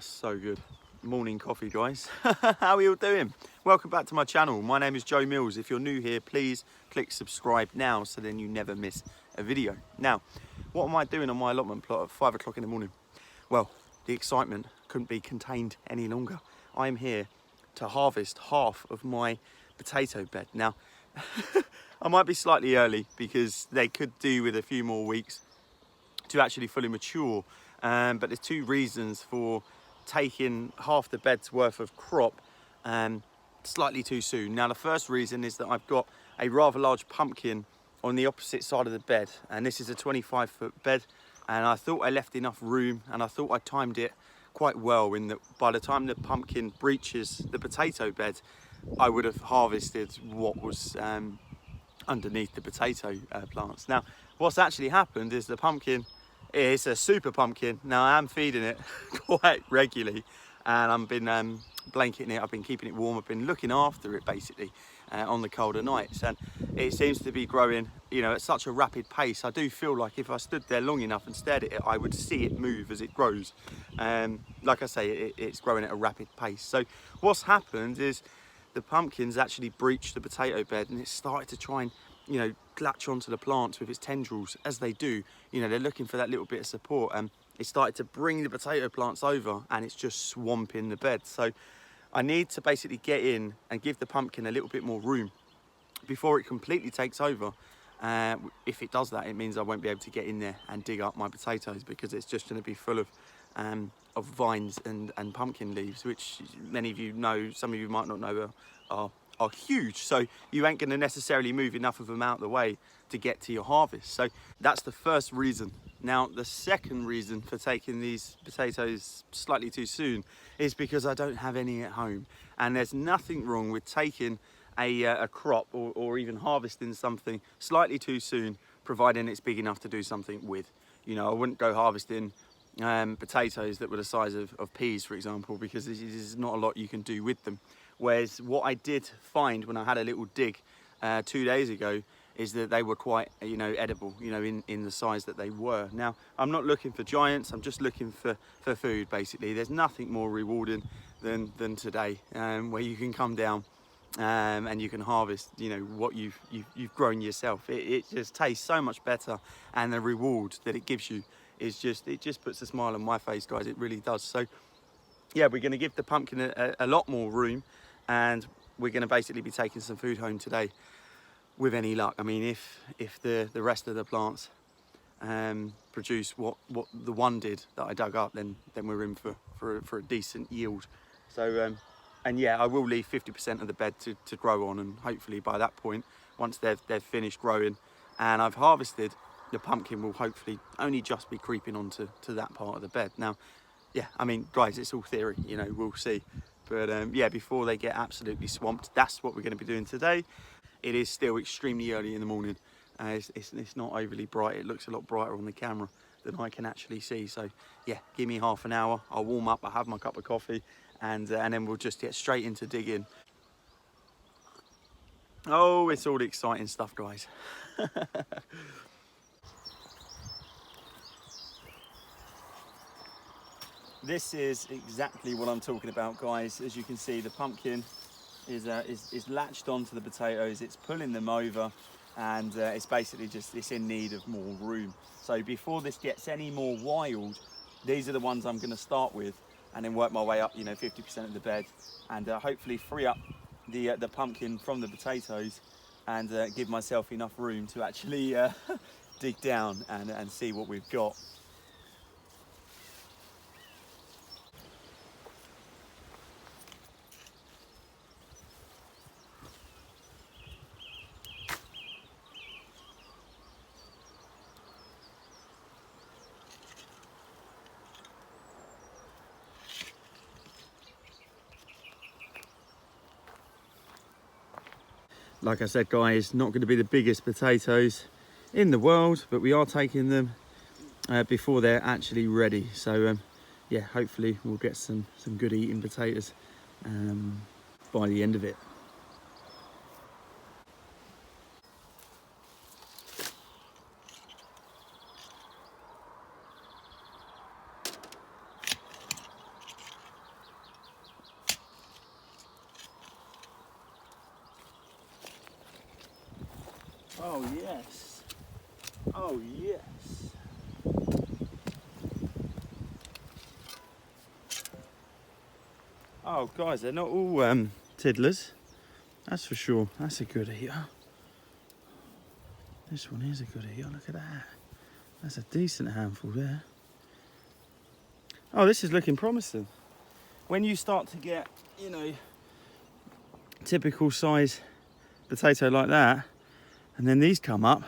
that's so good. Morning coffee, guys. How are you all doing? Welcome back to my channel. My name is Joe Mills. If you're new here, please click subscribe now so then you never miss a video. Now, what am I doing on my allotment plot at 5 o'clock in the morning? Well, the excitement couldn't be contained any longer. I'm here to harvest half of my potato bed. Now, I might be slightly early because they could do with a few more weeks to actually fully mature. But there's two reasons for taking half the bed's worth of crop slightly too soon. Now, the first reason is that I've got a rather large pumpkin on the opposite side of the bed, and this is a 25-foot bed, and I thought I left enough room, and I thought I timed it quite well in that by the time the pumpkin breaches the potato bed, I would have harvested what was underneath the potato plants. Now, what's actually happened is the pumpkin, it's a super pumpkin. Now, I am feeding it quite regularly, and I've been blanketing it, I've been keeping it warm, I've been looking after it basically on the colder nights, and it seems to be growing, you know, at such a rapid pace. I do feel like if I stood there long enough and stared at it, I would see it move as it grows. Like I say, it's growing at a rapid pace. So what's happened is the pumpkin's actually breached the potato bed, and it's started to try and, you know, latch onto the plants with its tendrils. As they do, you know, they're looking for that little bit of support, and it started to bring the potato plants over, and it's just swamping the bed. So I need to basically get in and give the pumpkin a little bit more room before it completely takes over. If it does that, it means I won't be able to get in there and dig up my potatoes, because it's just going to be full of vines and pumpkin leaves, which many of you know, some of you might not know, are huge. So you ain't going to necessarily move enough of them out of the way to get to your harvest. So that's the first reason. Now, the second reason for taking these potatoes slightly too soon is because I don't have any at home. And there's nothing wrong with taking a crop or even harvesting something slightly too soon, providing it's big enough to do something with. You know, I wouldn't go harvesting potatoes that were the size of peas, for example, because there's not a lot you can do with them. Whereas what I did find when I had a little dig 2 days ago is that they were quite, you know, edible, you know, in the size that they were. Now, I'm not looking for giants, I'm just looking for food, basically. There's nothing more rewarding than today, where you can come down and you can harvest, you know, what you've grown yourself. It just tastes so much better, and the reward that it gives you is just, it just puts a smile on my face, guys. It really does. So yeah, we're going to give the pumpkin a lot more room, and we're going to basically be taking some food home today with any luck. I mean, if the rest of the plants produce what the one did that I dug up, then we're in for a decent yield. So and yeah, I will leave 50% of the bed to grow on, and hopefully by that point, once they've finished growing and I've harvested, the pumpkin will hopefully only just be creeping onto that part of the bed. Now, yeah, I mean, guys, it's all theory, you know, we'll see. But yeah, before they get absolutely swamped, that's what we're going to be doing today. It is still extremely early in the morning. It's not overly bright. It looks a lot brighter on the camera than I can actually see. So yeah, give me half an hour. I'll warm up, I'll have my cup of coffee, and then we'll just get straight into digging. Oh, it's all exciting stuff, guys. This is exactly what I'm talking about, guys. As you can see, the pumpkin is latched onto the potatoes. It's pulling them over, and it's basically just, it's in need of more room. So before this gets any more wild, these are the ones I'm going to start with, and then work my way up, you know, 50% of the bed, and hopefully free up the pumpkin from the potatoes, and give myself enough room to actually dig down and see what we've got. Like I said, guys, not going to be the biggest potatoes in the world, but we are taking them before they're actually ready. So yeah, hopefully we'll get some good eating potatoes by the end of it. Oh yes. Oh yes. Oh guys, they're not all tiddlers. That's for sure. That's a good eater. This one is a good eater. Look at that. That's a decent handful there. Oh, this is looking promising. When you start to get, you know, typical size potato like that, and then these come up,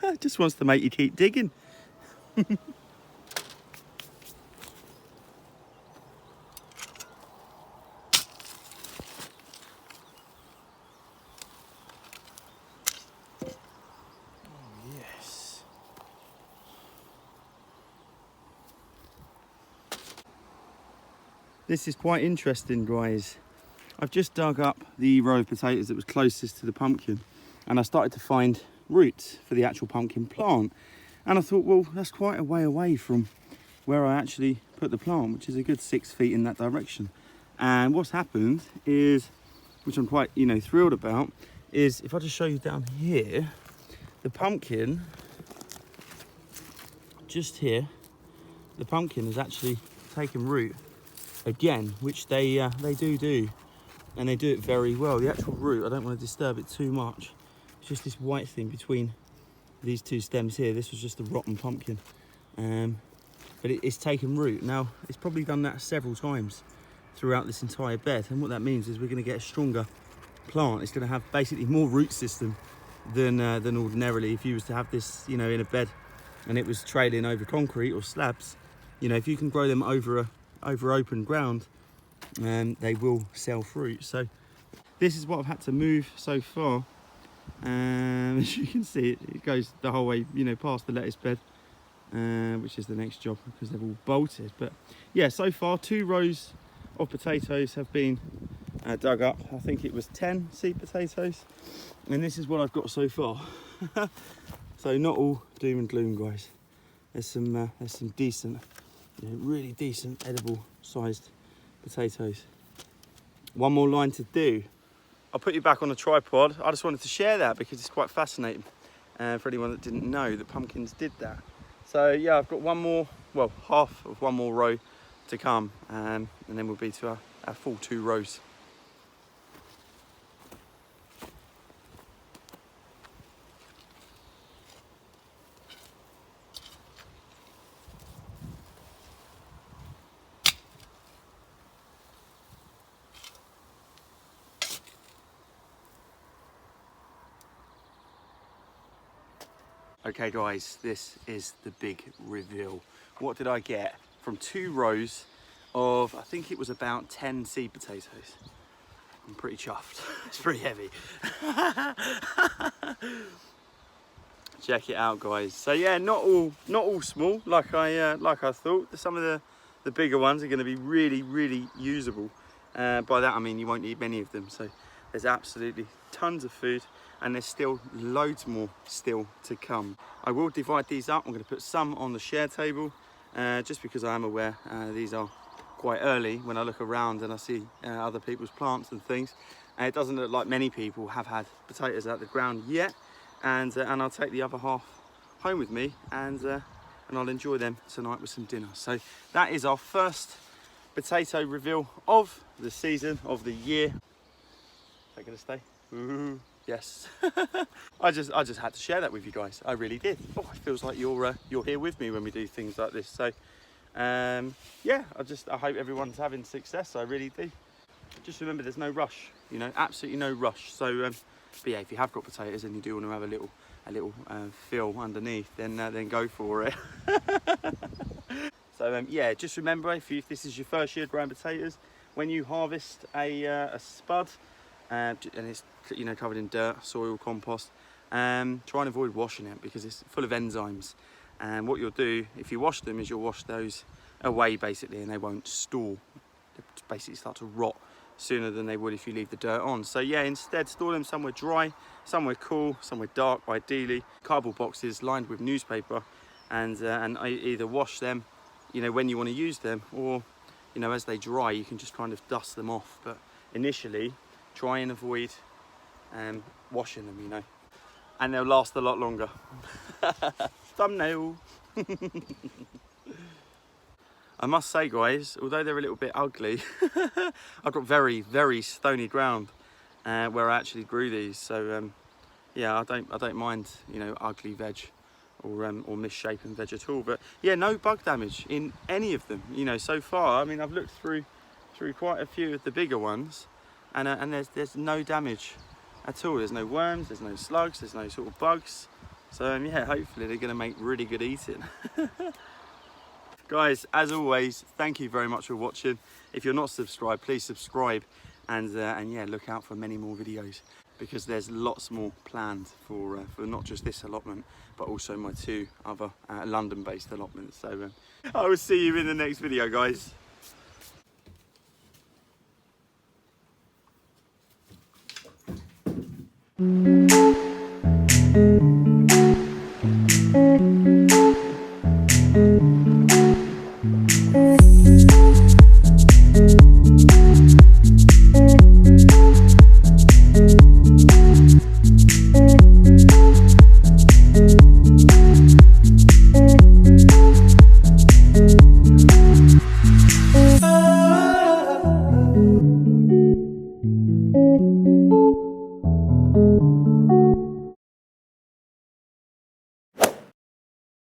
it just wants to make you keep digging. Yes. This is quite interesting, guys. I've just dug up the row of potatoes that was closest to the pumpkin, and I started to find roots for the actual pumpkin plant. And I thought, well, that's quite a way away from where I actually put the plant, which is a good 6 feet in that direction. And what's happened is, which I'm quite, you know, thrilled about, is if I just show you down here, the pumpkin, just here, the pumpkin has actually taken root again, which they do, and they do it very well. The actual root, I don't want to disturb it too much. It's just this white thing between these two stems here. This was just a rotten pumpkin, but it's taken root. Now, it's probably done that several times throughout this entire bed, and what that means is we're going to get a stronger plant. It's going to have basically more root system than ordinarily if you was to have this, you know, in a bed and it was trailing over concrete or slabs. You know, if you can grow them over open ground, they will sell fruit. So this is what I've had to move so far. As you can see, it goes the whole way, you know, past the lettuce bed, which is the next job because they've all bolted. But yeah, so far 2 rows of potatoes have been dug up. I think it was 10 seed potatoes, and this is what I've got so far. So not all doom and gloom, guys. There's some decent, you know, really decent edible sized potatoes. One more line to do. I'll put you back on the tripod. I just wanted to share that because it's quite fascinating for anyone that didn't know that pumpkins did that. So yeah, I've got one more, well, half of one more row to come, and then we'll be to our full 2 rows. Okay guys, this is the big reveal. What did I get from 2 rows of, I think it was about 10 seed potatoes. I'm pretty chuffed. It's pretty heavy. Check it out, guys. So yeah, not all small like I thought. Some of the bigger ones are going to be really usable. By that I mean you won't need many of them. So there's absolutely tons of food, and there's still loads more still to come. I will divide these up. I'm going to put some on the share table, just because I am aware these are quite early when I look around and I see other people's plants and things. It doesn't look like many people have had potatoes out of the ground yet, and I'll take the other half home with me, and I'll enjoy them tonight with some dinner. So that is our first potato reveal of the season, of the year. Is that going to stay? Ooh, yes. I just had to share that with you guys. I really did. Oh, it feels like you're here with me when we do things like this. So yeah, I hope everyone's having success. I really do. Just remember, there's no rush. You know, absolutely no rush. So but yeah, if you have got potatoes and you do want to have a little fill underneath, then go for it. So yeah, just remember, if this is your first year growing potatoes, when you harvest a spud, and it's, you know, covered in dirt, soil, compost, try and avoid washing it because it's full of enzymes. And what you'll do if you wash them is you'll wash those away basically, and they won't store. They basically start to rot sooner than they would if you leave the dirt on. So yeah, instead store them somewhere dry, somewhere cool, somewhere dark ideally. Cardboard boxes lined with newspaper, and either wash them, you know, when you want to use them, or, you know, as they dry you can just kind of dust them off. But initially try and avoid washing them, you know. and they'll last a lot longer. Thumbnail. I must say, guys, although they're a little bit ugly, I've got very, very stony ground where I actually grew these. So yeah, I don't mind, you know, ugly veg or misshapen veg at all. But yeah, no bug damage in any of them. You know, so far. I mean, I've looked through quite a few of the bigger ones, and there's no damage at all. There's no worms, there's no slugs, there's no sort of bugs. So yeah, hopefully they're going to make really good eating. Guys, as always, thank you very much for watching. If you're not subscribed, please subscribe, and yeah, look out for many more videos, because there's lots more planned for not just this allotment, but also my 2 other London-based allotments. So I will see you in the next video, guys.